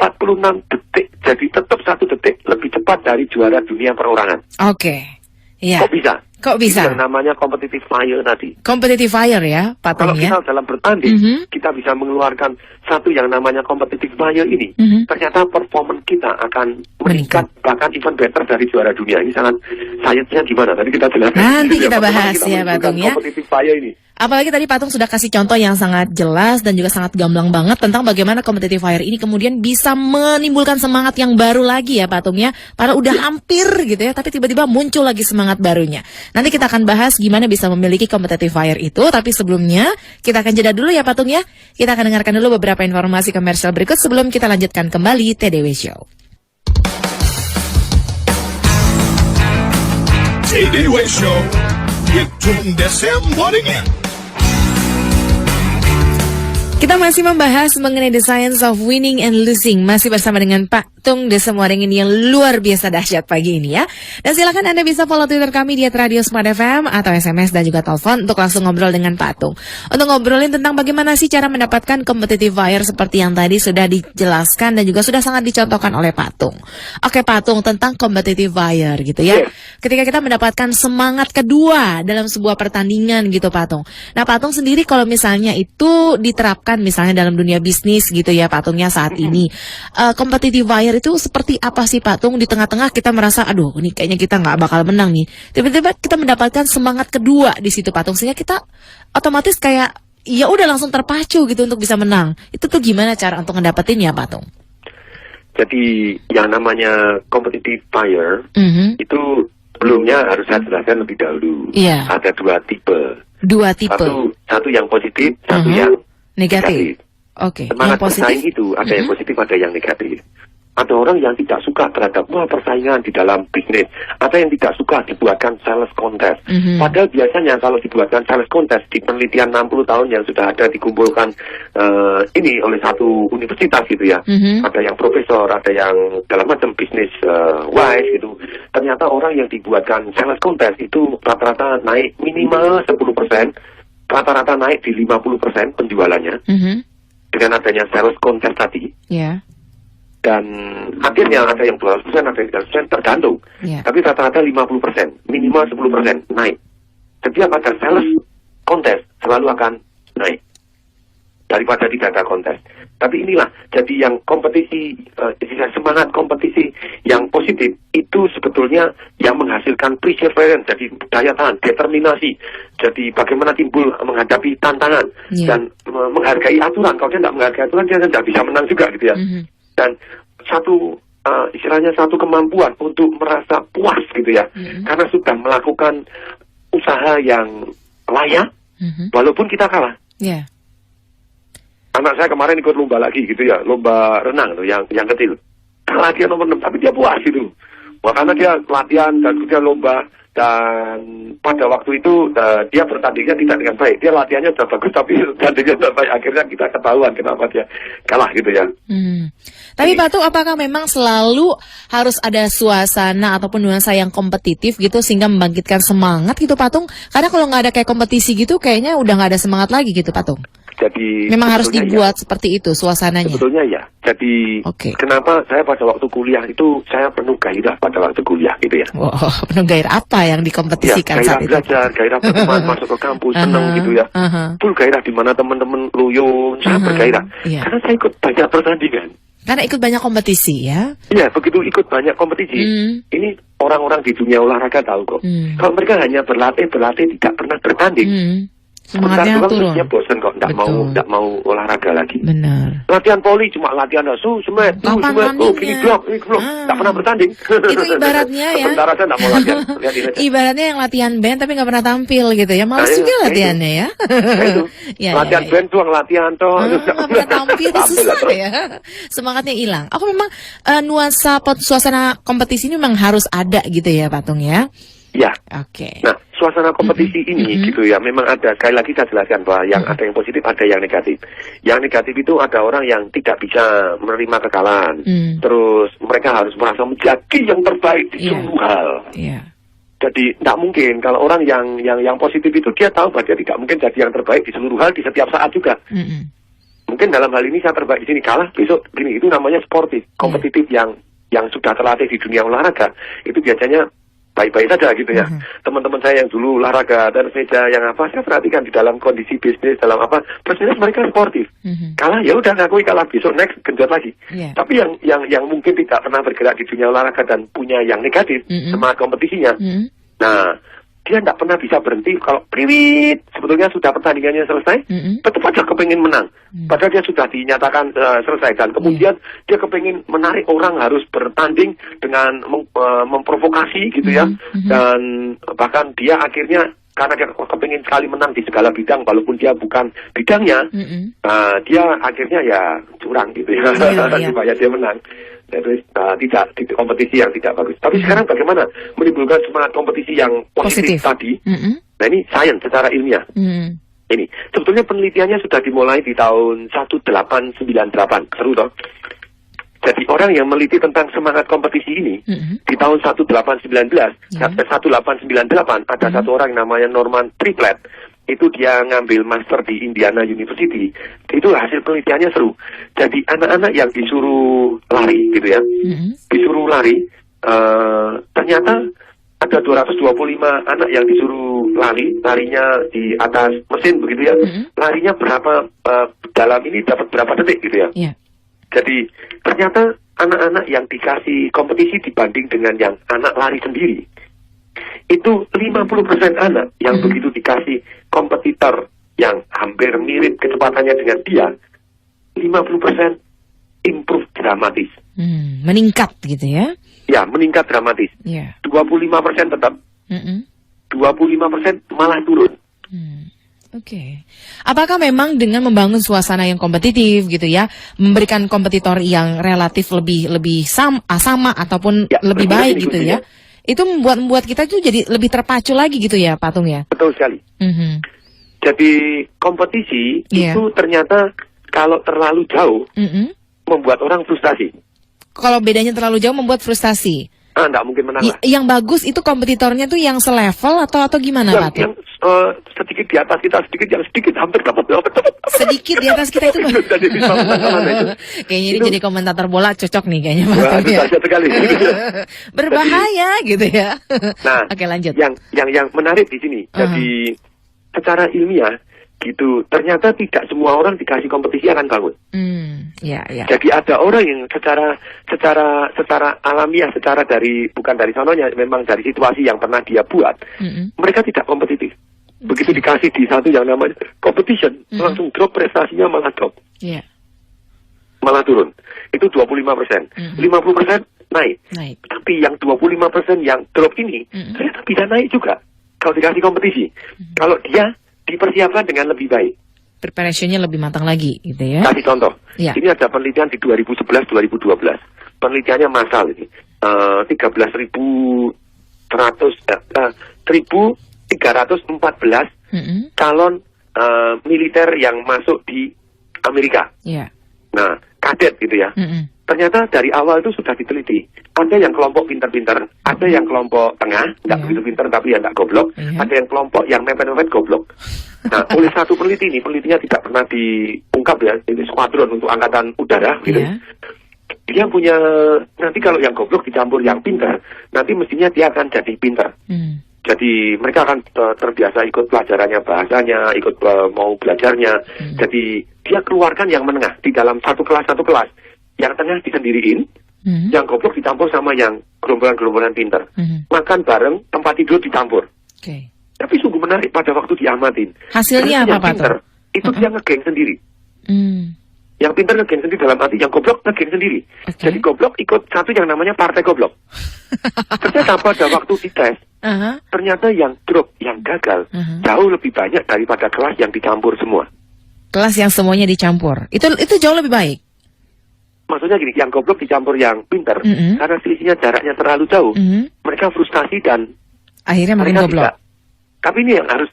detik. Jadi tetap 1 detik lebih cepat dari juara dunia perorangan. Kok bisa? Kok bisa? Yang namanya competitive fire tadi. Competitive fire ya, Pak Tom ya. Kalau kita dalam bertanding, kita bisa mengeluarkan satu yang namanya competitive fire ini. Ternyata performance kita akan meningkat, bahkan even better dari juara dunia. Ini sangat sainsnya gimana? Tadi kita jelaskan. Nanti kita bahas ya, Pak Tom ya. Competitive fire ini. Apalagi tadi Patung sudah kasih contoh yang sangat jelas dan juga sangat gamblang banget tentang bagaimana competitive fire ini kemudian bisa menimbulkan semangat yang baru lagi ya Patung ya. Padahal udah hampir gitu ya, tapi tiba-tiba muncul lagi semangat barunya. Nanti kita akan bahas gimana bisa memiliki competitive fire itu, tapi sebelumnya kita akan jeda dulu ya Patung ya. Kita akan dengarkan dulu beberapa informasi komersial berikut sebelum kita lanjutkan kembali TDW Show. TDW Show. with Tung Desem Waddington. Kita masih membahas mengenai the science of winning and losing. Masih bersama dengan Pak Tung Desem Waddington yang luar biasa dahsyat pagi ini ya. Dan silakan Anda bisa follow Twitter kami di @radiosmart_fm atau SMS dan juga telepon untuk langsung ngobrol dengan Pak Tung. Untuk ngobrolin tentang bagaimana sih cara mendapatkan competitive buyer seperti yang tadi sudah dijelaskan dan juga sudah sangat dicontohkan oleh Pak Tung. Oke Pak Tung, tentang competitive buyer gitu ya. Ketika kita mendapatkan semangat kedua dalam sebuah pertandingan gitu Pak Tung. Nah Pak Tung sendiri kalau misalnya itu diterapkan misalnya dalam dunia bisnis gitu ya Pak Tungnya saat ini, competitive buyer itu seperti apa sih Pak Tung? Di tengah-tengah kita merasa aduh ini kayaknya kita nggak bakal menang nih, tiba-tiba kita mendapatkan semangat kedua di situ Pak Tung, sehingga kita otomatis kayak ya udah langsung terpacu gitu untuk bisa menang. Itu tuh gimana cara untuk ngedapetinnya Pak Tung? Jadi yang namanya competitive buyer itu sebelumnya harus saya jelaskan lebih dahulu. Ada dua tipe. Satu yang positif, satu yang negatif. Oke. Semangat bersaing itu ada yang positif, ada yang negatif. Ada orang yang tidak suka terhadap persaingan di dalam bisnis. Ada yang tidak suka dibuatkan sales contest. Padahal biasanya kalau dibuatkan sales contest di penelitian 60 tahun yang sudah ada dikumpulkan ini oleh satu universitas gitu ya. Ada yang profesor, ada yang dalam macam bisnis wise gitu. Ternyata orang yang dibuatkan sales contest itu rata-rata naik minimal 10%. Rata-rata naik di 50% penjualannya dengan adanya sales contest tadi. Dan akhirnya ada yang 200%, ada yang 300%, tergantung. Tapi rata-rata 50%, minimal 10% naik. Setiap ada sales contest selalu akan naik daripada tidak ada kontes. Tapi inilah, jadi yang kompetisi, semangat kompetisi yang positif itu sebetulnya yang menghasilkan perseverance, jadi daya tahan, determinasi. Jadi bagaimana timbul menghadapi tantangan dan menghargai aturan. Kalau dia tidak menghargai aturan, dia tidak bisa menang juga gitu ya. Dan satu istilahnya satu kemampuan untuk merasa puas gitu ya, karena sudah melakukan usaha yang layak, walaupun kita kalah. Anak saya kemarin ikut lomba lagi gitu ya, lomba renang tuh yang kecil. Kalah dia nomor 6, tapi dia puas gitu. Karena dia latihan dan kemudian lomba, dan pada waktu itu dia bertandingnya tidak dengan baik. Dia latihannya sudah bagus tapi tandingnya tidak baik. Akhirnya kita ketahuan kenapa dia kalah gitu ya. Tapi Pak Tung, apakah memang selalu harus ada suasana ataupun nuansa yang kompetitif gitu sehingga membangkitkan semangat gitu Pak Tung? Karena kalau nggak ada kayak kompetisi gitu kayaknya udah nggak ada semangat lagi gitu Pak Tung. Jadi memang harus dibuat seperti itu suasananya. Sebetulnya ya. Jadi kenapa saya pada waktu kuliah itu saya penuh gairah pada waktu kuliah gitu ya. Penuh gairah apa yang dikompetisikan saat itu? Gairah belajar, gairah berteman, masuk ke kampus, senang gitu ya. Full gairah di mana teman-teman loyo, saya bergairah. Karena saya ikut banyak pertandingan. Karena ikut banyak kompetisi ya? Iya, begitu ikut banyak kompetisi. Ini orang-orang di dunia olahraga tahu kok. Kalau mereka hanya berlatih, tidak pernah bertanding. Semangatnya turun. Bosan kok, nggak mau olahraga lagi. Benar. Latihan poli cuma latihan semet, gini blok, nggak pernah bertanding. Itu ibaratnya ya. Sementara saya nggak mau latihan. Ibaratnya yang latihan band tapi nggak pernah tampil gitu ya. Males juga latihannya ya. Latihan band doang, latihan toh. Nggak pernah tampil itu susah ya. Semangatnya hilang. Aku memang nuansa suasana kompetisi ini memang harus ada gitu ya Pak Tung ya. Ya. Oke. Nah, suasana kompetisi ini gitu ya, memang ada. Sekali lagi saya jelaskan bahwa yang ada yang positif, ada yang negatif. Yang negatif itu ada orang yang tidak bisa menerima kekalahan. Terus mereka harus merasa menjadi yang terbaik di semua hal. Jadi tidak mungkin kalau orang yang positif itu dia tahu bahwa dia tidak mungkin jadi yang terbaik di seluruh hal di setiap saat juga. Mungkin dalam hal ini saya terbaik di sini, kalah besok gini, itu namanya sportif, kompetitif yang sudah terlatih di dunia olahraga. Itu biasanya baik-baik saja gitu ya. Teman-teman saya yang dulu olahraga dan sepeda yang saya perhatikan di dalam kondisi bisnis, dalam bisnis mereka sportif. Kalah ya udah ngakui kalah, besok next genjot lagi. Tapi yang mungkin tidak pernah bergerak di dunia olahraga dan punya yang negatif semangat kompetisinya. Nah, dia tidak pernah bisa berhenti kalau priwit sebetulnya sudah pertandingannya selesai, tetap aja kepengin menang. Padahal dia sudah dinyatakan selesai, dan kemudian dia kepengin menarik orang harus bertanding dengan memprovokasi gitu ya, dan bahkan dia akhirnya karena dia kepengin sekali menang di segala bidang walaupun dia bukan bidangnya, dia akhirnya ya curang gitu ya, supaya dia menang. tidak kompetisi yang tidak bagus. Tapi sekarang bagaimana menimbulkan semangat kompetisi yang positif tadi? Nah ini sains secara ilmiah. Ini sebetulnya penelitiannya sudah dimulai di tahun 1898. Seru toh? Jadi orang yang meneliti tentang semangat kompetisi ini di tahun 1898 ada satu orang yang namanya Norman Triplett. Itu dia ngambil master di Indiana University. Itu hasil penelitiannya seru. Jadi anak-anak yang disuruh lari gitu ya, disuruh lari, ternyata ada 225 anak yang disuruh larinya di atas mesin begitu ya. Larinya berapa dalam ini dapat berapa detik gitu ya. Jadi ternyata anak-anak yang dikasih kompetisi dibanding dengan yang anak lari sendiri, itu 50% anak yang begitu dikasih kompetitor yang hampir mirip kecepatannya dengan dia, 50% improve dramatis. Meningkat gitu ya? Ya, meningkat dramatis. 25% tetap, 25% malah turun. Oke. Apakah memang dengan membangun suasana yang kompetitif gitu ya, memberikan kompetitor yang relatif lebih sama ataupun lebih baik gitu ya, itu membuat kita tuh jadi lebih terpacu lagi gitu ya, Pak Tung ya? Betul sekali. Jadi kompetisi itu ternyata kalau terlalu jauh membuat orang frustasi. Kalau bedanya terlalu jauh membuat frustasi. Nggak mungkin menang lah. Yang bagus itu kompetitornya tuh yang selevel atau gimana, Pak Tung? Yang sedikit di atas kita, sedikit hampir dapat. Sedikit di atas kita itu. Kayaknya ini jadi komentator bola cocok nih kayaknya, Pak Tung ya. Sekali. Berbahaya gitu ya. Nah, oke, lanjut. Yang menarik di sini, jadi secara ilmiah gitu, ternyata tidak semua orang dikasih kompetisi akan bangun. Jadi ada orang yang secara alamiah, bukan dari sononya, memang dari situasi yang pernah dia buat, mereka tidak kompetitif. Begitu dikasih di satu yang namanya competition, langsung drop, prestasinya malah drop. Malah turun. Itu 25%. 50% naik. Tapi yang 25% yang drop ini, ternyata bisa naik juga kalau dikasih kompetisi. Kalau dia dipersiapkan dengan lebih baik. Preparationnya lebih matang lagi gitu ya. Kasih contoh. Ini ada penelitian di 2011-2012. Penelitiannya massal ini. 1.314 calon militer yang masuk di Amerika. Nah, kadet gitu ya. Ternyata dari awal itu sudah diteliti. Ada yang kelompok pinter-pinter, ada yang kelompok tengah, nggak begitu pinter tapi ya nggak goblok, ada yang kelompok yang mepet-mepet goblok. Nah, oleh satu peneliti ini, penelitinya tidak pernah diungkap ya, ini skuadron untuk angkatan udara gitu. Dia punya, nanti kalau yang goblok dicampur yang pinter, nanti mestinya dia akan jadi pinter. Jadi mereka akan terbiasa ikut pelajarannya, bahasanya, ikut mau belajarnya. Jadi dia keluarkan yang menengah di dalam satu kelas. Yang tengah disendiriin, yang goblok dicampur sama yang gerombolan-gerombolan pinter. Makan bareng, tempat tidur dicampur. Tapi sungguh menarik pada waktu diamatin. Hasilnya apa, Pak? Pinter, itu dia ngegeng sendiri. Yang pinter ngegeng sendiri dalam arti yang goblok ngegeng sendiri. Jadi goblok ikut satu yang namanya partai goblok. Ternyata pada waktu dites, ternyata yang drop, yang gagal, jauh lebih banyak daripada kelas yang dicampur semua. Kelas yang semuanya dicampur, itu jauh lebih baik. Maksudnya gini, yang goblok dicampur yang pinter, karena selisihnya jaraknya terlalu jauh, mereka frustasi dan akhirnya makin goblok. Tidak. Tapi ini yang harus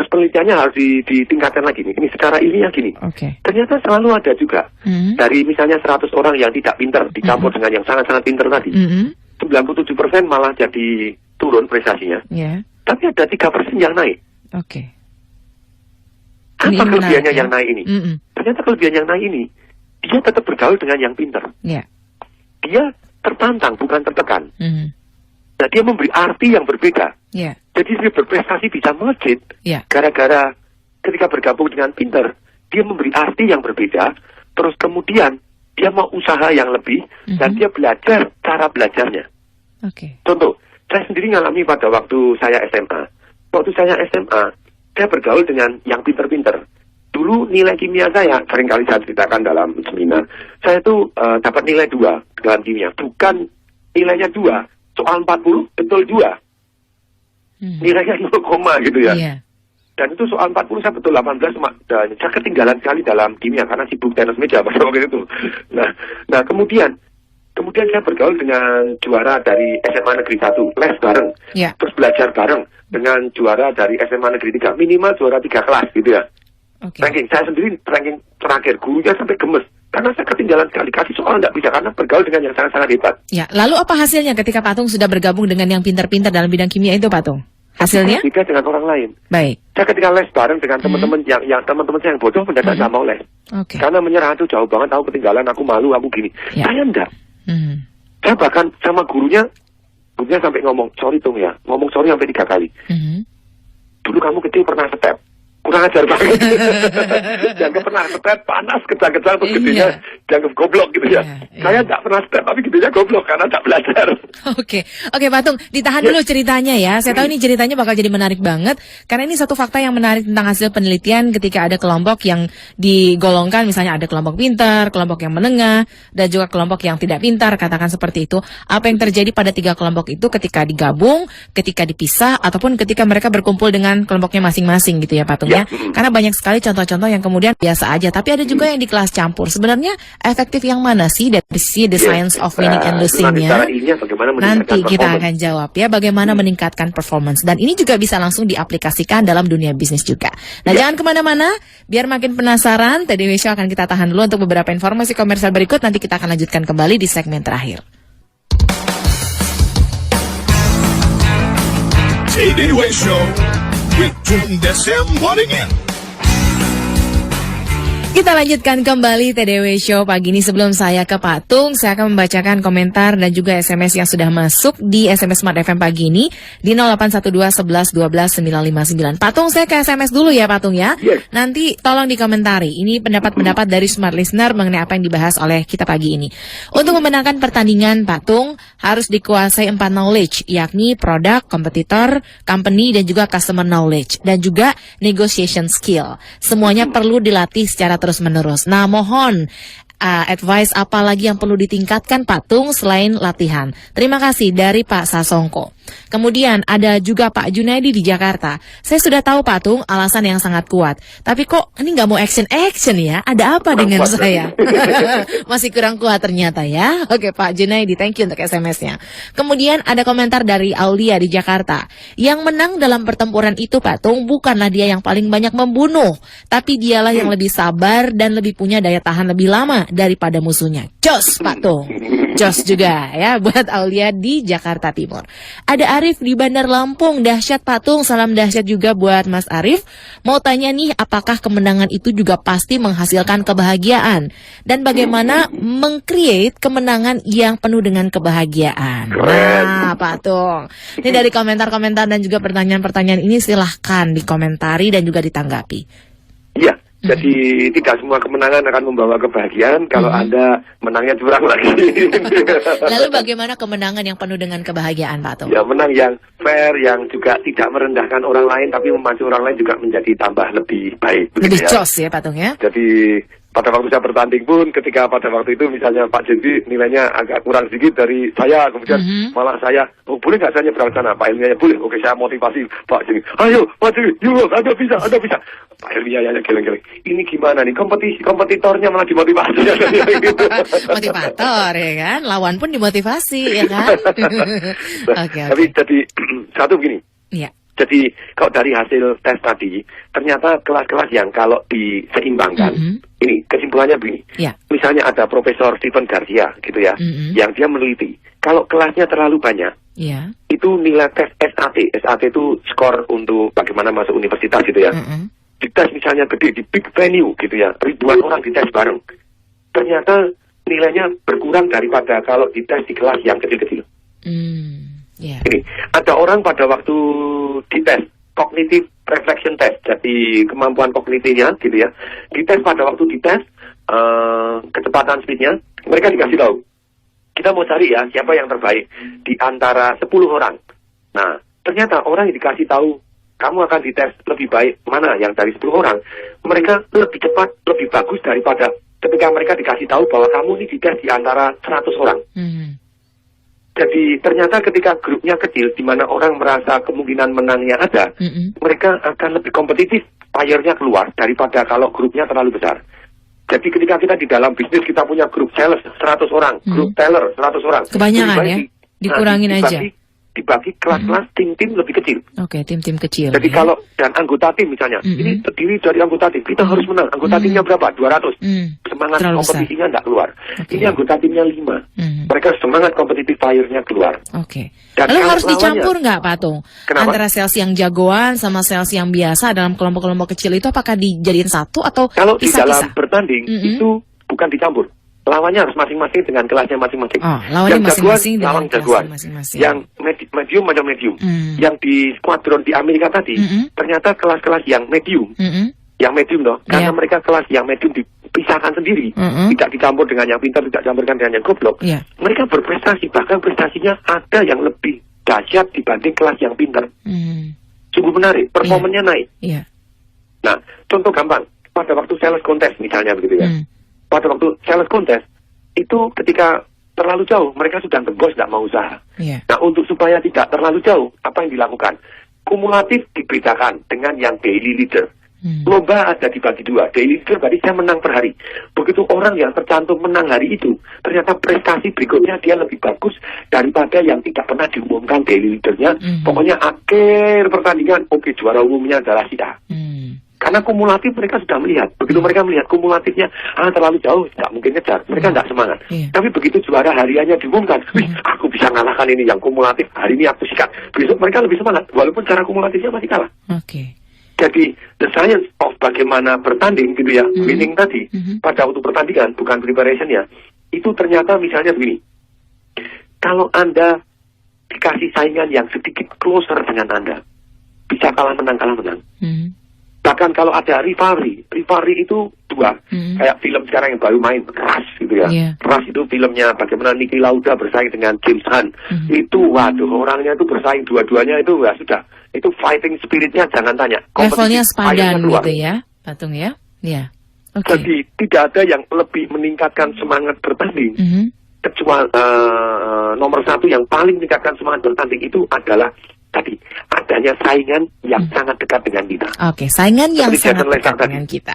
penelitiannya harus ditingkatkan lagi nih. Ini secara ilmiah gini. Ternyata selalu ada juga dari misalnya 100 orang yang tidak pinter dicampur dengan yang sangat-sangat pinter tadi, 97% malah jadi turun prestasinya. Tapi ada 3% yang naik. Apa kelebihannya yang naik ini? Ternyata kelebihan yang naik ini, dia tetap bergaul dengan yang pinter. Dia tertantang, bukan tertekan. Nah, dia memberi arti yang berbeda. Jadi dia berprestasi bisa melejit. Gara-gara ketika bergabung dengan pinter, dia memberi arti yang berbeda. Terus kemudian dia mau usaha yang lebih dan dia belajar cara belajarnya. Contoh, saya sendiri ngalami pada waktu saya SMA. Waktu saya SMA, saya bergaul dengan yang pinter-pinter. Dulu nilai kimia saya, seringkali saya ceritakan dalam seminar, saya itu dapat nilai 2 dalam kimia. Bukan nilainya 2, soal 40, betul 2. Nilainya 0, gitu ya. Dan itu soal 40 saya betul 18, dan saya ketinggalan sekali dalam kimia, karena sibuk tenis meja pada waktu itu. Nah kemudian, Kemudian saya bergaul dengan juara dari SMA Negeri 1, les bareng. Terus belajar bareng dengan juara dari SMA Negeri 3, minimal juara 3 kelas gitu ya. Ranking saya sendiri ranking terakhir, gurunya sampai gemes. Karena saya ketinggalan sekali, kasih soal nggak bisa karena bergaul dengan yang sangat-sangat hebat. Ya, lalu apa hasilnya ketika Pak Tung sudah bergabung dengan yang pintar-pintar dalam bidang kimia itu, Pak Tung? Hasilnya? Beda dengan orang lain. Baik. Saya ketika les bareng dengan teman-teman yang teman-teman saya yang bodoh mendadak nggak mau les. Karena menyerah itu jauh banget, aku ketinggalan, aku malu, aku gini. Saya enggak. Saya bahkan sama gurunya sampai ngomong sorry Tung ya, ngomong sorry sampai 3 kali. Dulu kamu kecil pernah step. Kurang ajar banget. Dianggap pernah step, panas, kejang-kejang, terus gedenya dianggap goblok gitu ya. Saya nggak pernah step, tapi gedenya goblok karena nggak belajar. Oke, Pak Tung, ditahan dulu ceritanya ya. Saya tahu ini ceritanya bakal jadi menarik banget, karena ini satu fakta yang menarik tentang hasil penelitian ketika ada kelompok yang digolongkan, misalnya ada kelompok pintar, kelompok yang menengah, dan juga kelompok yang tidak pintar, katakan seperti itu. Apa yang terjadi pada 3 kelompok itu ketika digabung, ketika dipisah, ataupun ketika mereka berkumpul dengan kelompoknya masing-masing gitu ya Pak Tung? Karena banyak sekali contoh-contoh yang kemudian biasa aja, tapi ada juga yang di kelas campur. Sebenarnya efektif yang mana sih dari sisi the science of winning and losing-nya? Nanti kita akan jawab ya, bagaimana meningkatkan performance. Dan ini juga bisa langsung diaplikasikan dalam dunia bisnis juga. Nah, jangan kemana-mana, biar makin penasaran. TDW Show akan kita tahan dulu untuk beberapa informasi komersial berikut. Nanti kita akan lanjutkan kembali di segmen terakhir. TDW Show with Tung Desem Waddingin. Kita lanjutkan kembali TDW Show pagi ini. Sebelum saya ke Pak Tung, saya akan membacakan komentar dan juga SMS yang sudah masuk di SMS Smart FM pagi ini di 0812 11 12 959. Pak Tung, saya ke SMS dulu ya Pak Tung ya. Nanti tolong dikomentari. Ini pendapat-pendapat dari Smart Listener mengenai apa yang dibahas oleh kita pagi ini. Untuk memenangkan pertandingan, Pak Tung harus dikuasai 4 knowledge, yakni product, kompetitor, company, dan juga customer knowledge, dan juga negotiation skill. Semuanya perlu dilatih secara terus-menerus. Nah, mohon advice apa lagi yang perlu ditingkatkan Pak Tung selain latihan? Terima kasih dari Pak Sasongko. Kemudian ada juga Pak Junaidi di Jakarta. Saya sudah tahu Pak Tung alasan yang sangat kuat, tapi kok ini nggak mau action ya? Ada apa dengan saya? Masih kurang kuat ternyata ya. Oke Pak Junaidi, thank you untuk SMS-nya. Kemudian ada komentar dari Aulia di Jakarta. Yang menang dalam pertempuran itu Pak Tung bukanlah dia yang paling banyak membunuh, tapi dialah yang lebih sabar dan lebih punya daya tahan lebih lama daripada musuhnya. Jos Pak Tung. Jos juga ya buat Aulia di Jakarta Timur. Ada Arif di Bandar Lampung. Dahsyat Pak Tung, salam dahsyat juga buat Mas Arif. Mau tanya nih, apakah kemenangan itu juga pasti menghasilkan kebahagiaan? Dan bagaimana meng-create kemenangan yang penuh dengan kebahagiaan? Nah Pak Tung, ini dari komentar-komentar dan juga pertanyaan-pertanyaan ini silahkan dikomentari dan juga ditanggapi. Iya. Jadi tidak semua kemenangan akan membawa kebahagiaan kalau Anda menangnya curang lagi. Lalu bagaimana kemenangan yang penuh dengan kebahagiaan Pak Tung? Ya, menang yang fair, yang juga tidak merendahkan orang lain tapi memacu orang lain juga menjadi tambah lebih baik. Lebih jos ya Pak Tung ya? Jadi pada waktu saya bertanding pun, ketika pada waktu itu misalnya Pak Jendi nilainya agak kurang sedikit dari saya, kemudian malah saya, oh boleh nggak saya nyebrang sana? Pak Ilmiahnya boleh, oke saya motivasi Pak Jendi, ayo Pak Jendi, yuk Anda bisa. Pak Ilmiahnya geleng-geleng, ini gimana nih, kompetitornya malah dimotivasi. Motivator ya kan, lawan pun dimotivasi ya kan. Okay. Tapi jadi satu begini. Iya. Jadi kalau dari hasil tes tadi, ternyata kelas-kelas yang kalau diseimbangkan, ini kesimpulannya begini. Misalnya ada Profesor Stephen Garcia gitu ya, yang dia meneliti, kalau kelasnya terlalu banyak, itu nilai tes SAT itu skor untuk bagaimana masuk universitas gitu ya. Dites misalnya gede di big venue gitu ya, ribuan orang dites bareng, ternyata nilainya berkurang daripada kalau dites di kelas yang kecil-kecil. Ini ada orang pada waktu dites cognitive reflection test, jadi kemampuan kognitifnya gitu ya, dites pada waktu dites kecepatan speednya, mereka dikasih tahu, kita mau cari ya siapa yang terbaik di antara 10 orang. Nah ternyata orang yang dikasih tahu kamu akan dites lebih baik mana yang dari 10 orang, mereka lebih cepat, lebih bagus daripada ketika mereka dikasih tahu bahwa kamu ini dites di antara 100 orang. Jadi ternyata ketika grupnya kecil, di mana orang merasa kemungkinan menangnya ada, mereka akan lebih kompetitif, fire-nya keluar daripada kalau grupnya terlalu besar. Jadi ketika kita di dalam bisnis kita punya grup sales 100 orang, grup teller 100 orang. Kebanyakan ya? Dikurangin aja. Dibagi kelas-kelas tim-tim lebih kecil. Oke, tim-tim kecil. Jadi kalau dan anggota tim misalnya, ini terdiri dari anggota tim, kita harus menang. Anggota timnya berapa? 200. Semangat Terlalu kompetisinya nggak keluar. Okay. Ini anggota timnya 5. Mereka semangat kompetitif fire-nya keluar. Oke. Dan Lalu kalau harus dicampur nggak, Patung? Kenapa? Antara sales yang jagoan sama sales yang biasa dalam kelompok-kelompok kecil itu apakah dijadiin satu atau kalau di dalam pisah-pisah? bertanding itu bukan dicampur. Lawannya harus masing-masing dengan kelasnya masing-masing. Oh, lawannya yang masing-masing dengan lawan kelasnya jagoan. masing-masing. Yang medium macam medium. Yang di squadron di Amerika tadi, ternyata kelas-kelas yang medium. Yang medium loh, karena mereka kelas yang medium dipisahkan sendiri. Tidak dicampur dengan yang pintar, tidak dicampurkan dengan yang goblok. Mereka berprestasi, bahkan prestasinya ada yang lebih dahsyat dibanding kelas yang pintar. Sungguh menarik, performanya naik. Nah, contoh gampang, pada waktu sales contest misalnya begitu ya. Pada waktu sales contest, itu ketika terlalu jauh, mereka sudah ngebos, tidak mau usaha. Nah, untuk supaya tidak terlalu jauh, apa yang dilakukan? Kumulatif dibedakan dengan yang daily leader. Lomba ada dibagi dua. Daily leader berarti saya menang per hari. Begitu orang yang tercantum menang hari itu, ternyata prestasi berikutnya dia lebih bagus daripada yang tidak pernah diumumkan daily leadernya. Pokoknya akhir pertandingan, oke, juara umumnya adalah kita. Karena kumulatif mereka sudah melihat. Begitu mereka melihat kumulatifnya, terlalu jauh, tidak mungkin ngejar. Mereka tidak semangat. Tapi begitu juara hariannya diumumkan, aku bisa ngalahkan ini yang kumulatif, hari ini aku sikat. Besok mereka lebih semangat, walaupun cara kumulatifnya masih kalah. Jadi, the science of bagaimana bertanding gitu ya, winning tadi, pada waktu pertandingan, bukan preparation-nya, itu ternyata misalnya begini. Kalau Anda dikasih saingan yang sedikit closer dengan Anda, bisa kalah menang. Bahkan kalau ada rivalry itu dua. Kayak film sekarang yang baru main, Rush gitu ya. Rush itu filmnya bagaimana Niki Lauda bersaing dengan James Hunt. Itu waduh, orangnya itu bersaing dua-duanya itu ya sudah. Itu fighting spiritnya jangan tanya. Levelnya sepadan gitu ya, Patung ya. Jadi tidak ada yang lebih meningkatkan semangat bertanding. Kecuali nomor satu yang paling meningkatkan semangat bertanding itu adalah tadi adanya saingan yang sangat dekat dengan kita. Saingan yang sangat dekat dengan kita.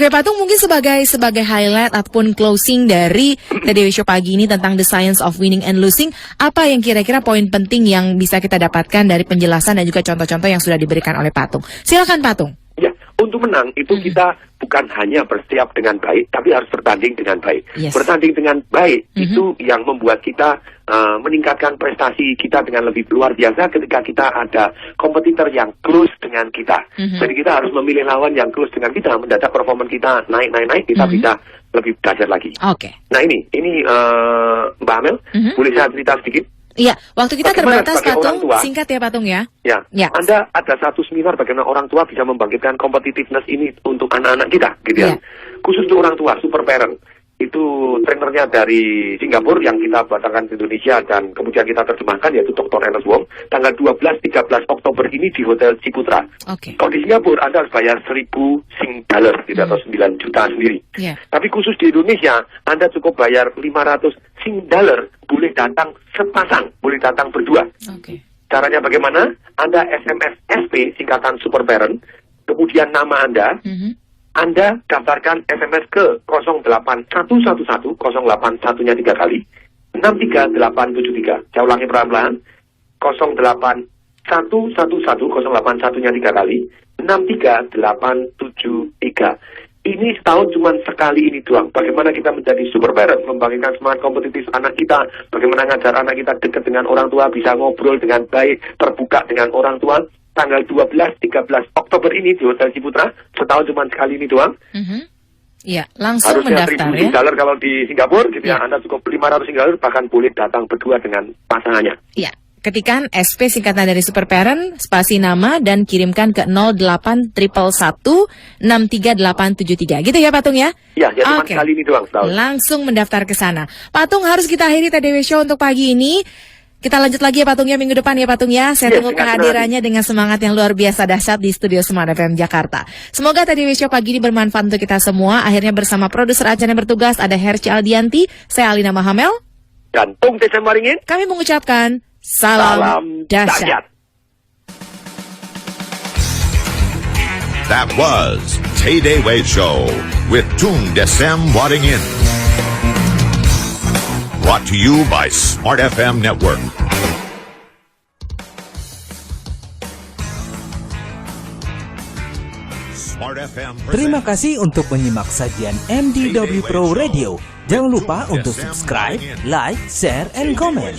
Patung, mungkin sebagai highlight ataupun closing dari Today Show pagi ini tentang the science of winning and losing, apa yang kira-kira poin penting yang bisa kita dapatkan dari penjelasan dan juga contoh-contoh yang sudah diberikan oleh Patung? Silakan, Patung. Ya, untuk menang itu kita bukan hanya bersiap dengan baik, tapi harus bertanding dengan baik. Bertanding dengan baik itu yang membuat kita meningkatkan prestasi kita dengan lebih luar biasa ketika kita ada kompetitor yang close dengan kita. Jadi kita harus memilih lawan yang close dengan kita, mendadak performa kita naik, kita bisa lebih dahsyat lagi. Nah ini Mbak Amel, boleh saya cerita sedikit? Iya, waktu kita bagaimana terbatas, Patung. Singkat ya, Patung ya. Ya. Anda ada satu seminar bagaimana orang tua bisa membangkitkan competitiveness ini untuk anak-anak kita, gitu ya. Khusus untuk orang tua, super parent. Itu trainernya dari Singapura yang kita batalkan ke Indonesia dan kemudian kita terjemahkan, yaitu Dr. Ernest Wong. Tanggal 12-13 Oktober ini di Hotel Ciputra. Kalau di Singapura Anda harus bayar 1.000 Sing dollar, tidak atau 9 juta sendiri. Tapi khusus di Indonesia Anda cukup bayar 500 Sing dollar, boleh datang sepasang, boleh datang berdua. Caranya bagaimana? Anda SMS SP singkatan super parent, kemudian nama Anda. Anda daftarkan SMS ke 08111 081-nya 3 kali 63873. Saya ulangi pelan-pelan. 08111 081-nya 3 kali 63873. Ini setahun cuma sekali ini doang. Bagaimana kita menjadi super parent, membangkitkan semangat kompetitif anak kita, bagaimana ngajar anak kita dekat dengan orang tua, bisa ngobrol dengan baik, terbuka dengan orang tua. Tanggal 12-13 Oktober ini di Hotel Ciputra, setahun cuma sekali ini doang. Iya, langsung harusnya mendaftar ya. $1.000 kalau di Singapura, gitu ya. Anda cukup $500 bahkan boleh datang berdua dengan pasangannya. Iya, ketikan SP singkatan dari Super Parent, spasi nama dan kirimkan ke 08111633873. Gitu ya, Patung ya? Iya, ya cuma sekali ini doang setahun. Langsung mendaftar ke sana. Patung, harus kita akhiri TDW Show untuk pagi ini. Kita lanjut lagi ya, Patungnya, minggu depan ya, Patung ya. Saya tunggu kehadirannya dengan semangat yang luar biasa dahsyat di studio Smart FM Jakarta. Semoga tadi show pagi ini bermanfaat untuk kita semua. Akhirnya bersama produser acara yang bertugas ada Herci Aldianti, saya Alina Mahamel, dan Tung Desem Waringin. Kami mengucapkan salam dahsyat. That was Tay Way Show with Tung Desem Wadding In. Brought to you by Smart FM Network. Smart FM Terima kasih untuk menyimak sajian MDW Pro Radio. Jangan lupa untuk subscribe, like, share, and comment.